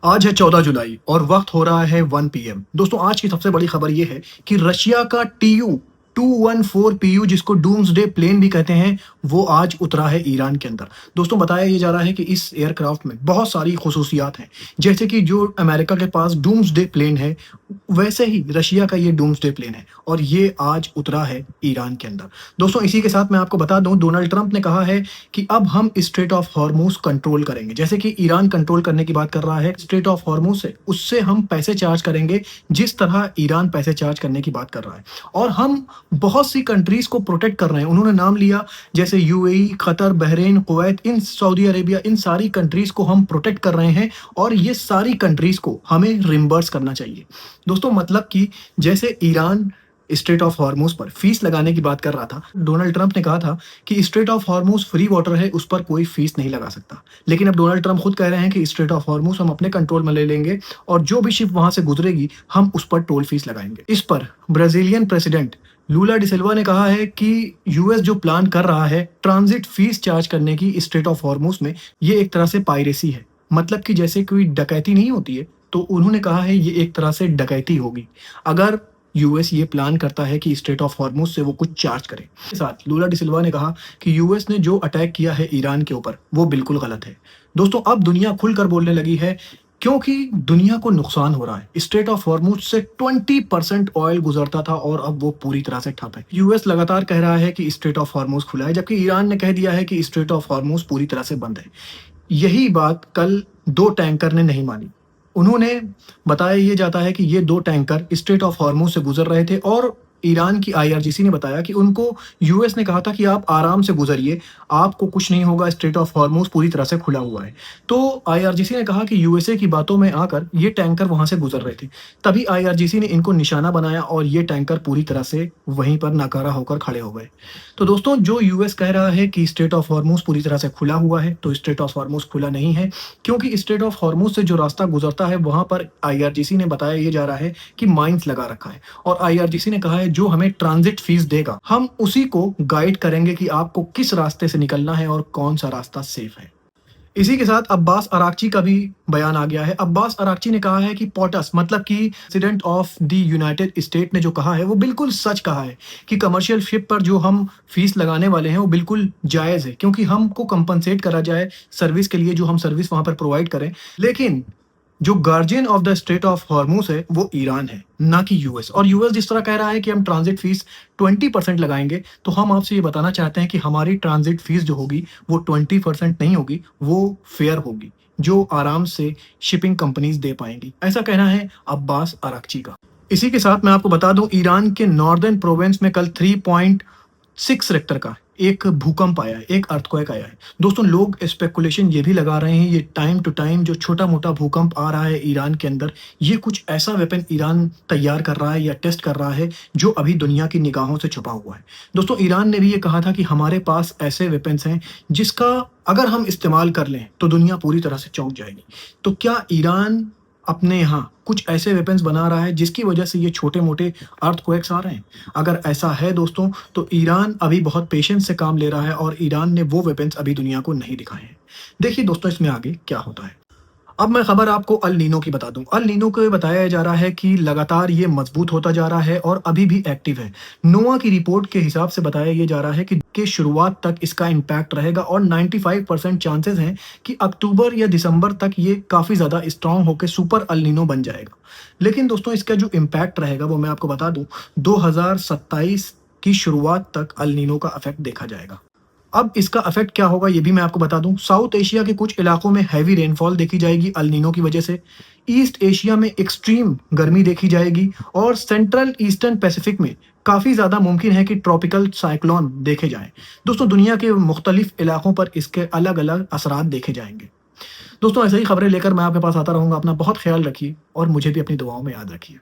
आज है 14 जुलाई और वक्त हो रहा है 1 पीएम। दोस्तों आज की सबसे बड़ी खबर ये है कि रशिया का TU 214 PU जिसको डूम्सडे प्लेन भी कहते हैं वो आज उतरा है ईरान के अंदर। दोस्तों बताया ये जा रहा है कि इस एयरक्राफ्ट में बहुत सारी खसूसियात हैं, जैसे कि जो अमेरिका के पास डूम्सडे प्लेन है वैसे ही रशिया का ये डूम्सडे प्लेन है और ये आज उतरा है ईरान के अंदर। दोस्तों इसी के साथ मैं आपको बता दूं, डोनाल्ड ट्रंप ने कहा है कि अब हम स्ट्रेट ऑफ हॉर्मूज कंट्रोल करेंगे। जैसे कि ईरान कंट्रोल करने की बात कर रहा है स्ट्रेट ऑफ हॉर्मूज से, उससे हम पैसे चार्ज करेंगे जिस तरह ईरान पैसे चार्ज करने की बात कर रहा है। और हम बहुत सी कंट्रीज को प्रोटेक्ट कर रहे हैं। उन्होंने नाम लिया जैसे यूएई, कतर, बहरीन, कुवैत, इन सऊदी अरेबिया, इन सारी कंट्रीज को हम प्रोटेक्ट कर रहे हैं और ये सारी कंट्रीज को हमें रिम्बर्स करना चाहिए। दोस्तों मतलब कि जैसे ईरान स्ट्रेट ऑफ हॉर्मूज पर फीस लगाने की बात कर रहा था, डोनाल्ड ट्रंप ने कहा था कि straight of Hormuz free water है, उस पर कोई फीस नहीं लगा सकता। लेकिन अब डोनाल्ड ट्रंप खुद कह रहे हैं कि स्ट्रेट ऑफ हॉर्मूज हम अपने कंट्रोल में ले लेंगे और जो भी शिप वहां से गुजरेगी हम उस पर टोल फीस लगाएंगे। इस पर ब्राजीलियन प्रेसिडेंट लूला डिसिल्वा ने कहा है कि यूएस जो प्लान कर रहा है ट्रांजिट फीस चार्ज करने की स्ट्रेट ऑफ हॉर्मूज में, ये एक तरह से पायरेसी है। मतलब कि जैसे कोई डकैती नहीं होती है, तो उन्होंने कहा है ये एक तरह से डकैती होगी अगर यूएस ये प्लान करता है कि स्ट्रेट ऑफ हॉर्मूज से वो कुछ चार्ज करे। इसके साथ लूला डिसिल्वा ने कहा कि यूएस ने जो अटैक किया है ईरान के ऊपर वो बिल्कुल गलत है। दोस्तों अब दुनिया खुलकर बोलने लगी है क्योंकि दुनिया को नुकसान हो रहा है। स्ट्रेट ऑफ हॉर्मूज से 20% ऑयल गुजरता था और अब वो पूरी तरह से ठप है। यूएस लगातार कह रहा है कि स्ट्रेट ऑफ हॉर्मूज खुला है, जबकि ईरान ने कह दिया है कि स्ट्रेट ऑफ हॉर्मूज पूरी तरह से बंद है। यही बात कल दो टैंकर ने नहीं मानी। उन्होंने बताया ये जाता है कि ये दो टैंकर स्ट्रेट ऑफ हॉर्मूज से गुजर रहे थे और ईरान की आईआरजीसी ने बताया कि उनको यूएस ने कहा था कि आप आराम से गुजरिए, आपको कुछ नहीं होगा, स्ट्रेट ऑफ हॉर्मूज पूरी तरह से खुला हुआ है। तो आईआरजीसी ने कहा कि यूएसए की बातों में आकर ये टैंकर वहां से गुजर रहे थे, तभी आईआरजीसी ने इनको निशाना बनाया और ये टैंकर पूरी तरह से वहीं पर नाकारा होकर खड़े हो गए। तो दोस्तों जो यूएस कह रहा है कि स्ट्रेट ऑफ हॉर्मूज पूरी तरह से खुला हुआ है, तो स्ट्रेट ऑफ हॉर्मूज खुला नहीं है, क्योंकि स्ट्रेट ऑफ हॉर्मूज से जो रास्ता गुजरता है वहां पर आईआरजीसी ने बताया ये जा रहा है कि माइंस लगा रखा है और आईआरजीसी ने कहा है जो हमें ट्रांजिट फीस देगा हम उसी को गाइड करेंगे कि आपको किस रास्ते से निकलना है और कौन सा रास्ता सेफ है। इसी के साथ अब्बास अराक्ची का भी बयान आ गया है। अब्बास अराक्ची ने कहा है कि पोटस मतलब कि president of the United state ने जो कहा है वो बिल्कुल सच कहा है कि कमर्शियल शिप पर जो हम फीस लगाने वाले हैं वो बिल्कुल जायज़ है, क्योंकि हमको कंपनसेट करा जाए सर्विस के लिए जो हम सर्विस वहां पर प्रोवाइड करें। लेकिन जो guardian of the straight of Hormuz है वो ईरान है, ना कि यूएस। और यूएस जिस तरह कह रहा है कि हम ट्रांजिट फीस 20% लगाएंगे, तो हम आपसे ये बताना चाहते हैं कि हमारी ट्रांजिट फीस जो होगी वो 20% नहीं होगी, वो फेयर होगी जो आराम से शिपिंग कंपनीज दे पाएंगी। ऐसा कहना है अब्बास अराक्ची का। इसी के साथ मैं आपको बता दूं ईरान के नॉर्दर्न प्रोविंस में कल 3.6 रेक्टर का एक भूकंप आया है, एक अर्थक्वेक आया है। दोस्तों लोग स्पेकुलेशन ये भी लगा रहे हैं ये टाइम टू टाइम जो छोटा मोटा भूकंप आ रहा है ईरान के अंदर, ये कुछ ऐसा वेपन ईरान तैयार कर रहा है या टेस्ट कर रहा है जो अभी दुनिया की निगाहों से छुपा हुआ है। दोस्तों ईरान ने भी ये कहा था कि हमारे पास ऐसे वेपन्स हैं जिसका अगर हम इस्तेमाल कर लें तो दुनिया पूरी तरह से चौंक जाएगी। तो क्या ईरान अपने यहाँ कुछ ऐसे वेपन्स बना रहा है जिसकी वजह से ये छोटे मोटे अर्थक्वेक्स आ रहे हैं? अगर ऐसा है दोस्तों तो ईरान अभी बहुत पेशेंस से काम ले रहा है और ईरान ने वो वेपन्स अभी दुनिया को नहीं दिखाए हैं। देखिए दोस्तों इसमें आगे क्या होता है। अब मैं खबर आपको अल नीनो की बता दूं। अल नीनो को बताया जा रहा है कि लगातार ये मजबूत होता जा रहा है और अभी भी एक्टिव है। नोआ की रिपोर्ट के हिसाब से बताया ये जा रहा है कि शुरुआत तक इसका इम्पैक्ट रहेगा और 95% चांसेस हैं कि अक्टूबर या दिसंबर तक ये काफ़ी ज़्यादा स्ट्रांग होकर सुपर अल नीनो बन जाएगा। लेकिन दोस्तों इसका जो इम्पैक्ट रहेगा वो मैं आपको बता दूं 2027 की शुरुआत तक अल नीनो का इफेक्ट देखा जाएगा। अब इसका इफेक्ट क्या होगा ये भी मैं आपको बता दूं। साउथ एशिया के कुछ इलाकों में हैवी रेनफॉल देखी जाएगी अल नीनो की वजह से। ईस्ट एशिया में एक्सट्रीम गर्मी देखी जाएगी और सेंट्रल ईस्टर्न पैसिफिक में काफ़ी ज़्यादा मुमकिन है कि ट्रॉपिकल साइक्लोन देखे जाएं। दोस्तों दुनिया के मुख्तलिफ इलाकों पर इसके अलग अलग असरात देखे जाएंगे। दोस्तों ऐसे ही खबरें लेकर मैं आपके पास आता रहूँगा। अपना बहुत ख्याल रखिए और मुझे भी अपनी दुआओं में याद रखिए।